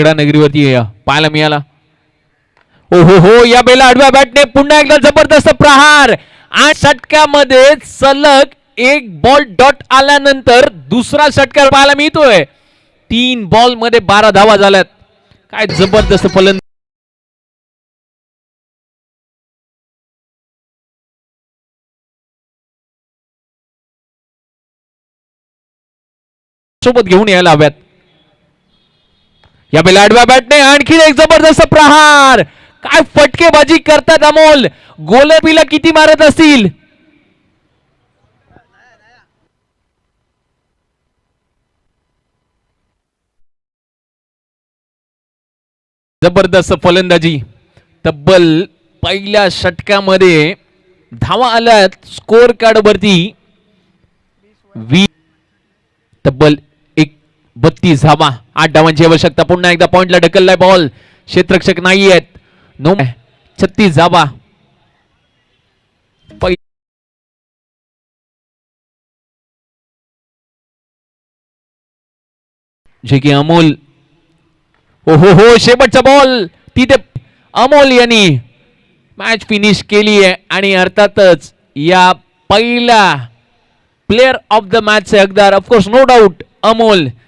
नगरीवरती पाहायला मिळाला. ओ हो हो, या बेला आडव्या बॅटने पुन्हा एकदा जबरदस्त प्रहार आणि षटकामध्ये सलग एक बॉल डॉट आल्यानंतर दुसरा षटकार पाहायला मिळतोय. 3 बॉल मध्ये 12 धावा झाल्यात. काय जबरदस्त फलंदाजी सोबत घेऊन यायला हव्यात. या बेला आडव्या बॅटने आणखी एक जबरदस्त प्रहार. काय फटकेबाजी करतात अमोल. गोलंदाजीला किती मारत असतील. जबरदस्त फलंदाजी. तब्बल पहिल्या षटकामध्ये धावा आल्यात स्कोर कार्ड वरती 20. तब्बल 32 धावा. 8 धावांची आवश्यकता. पुन्हा एकदा पॉइंटला ढकललाय बॉल. क्षेत्ररक्षक नाही आहेत. 36 धावा. जे की अमोल. ओ हो हो, शेवटचा बॉल तिथे अमोल यांनी मॅच फिनिश केली आहे. आणि अर्थातच या पहिल्या प्लेयर ऑफ द मॅचचे हकदार ऑफकोर्स नो डाऊट अमोल.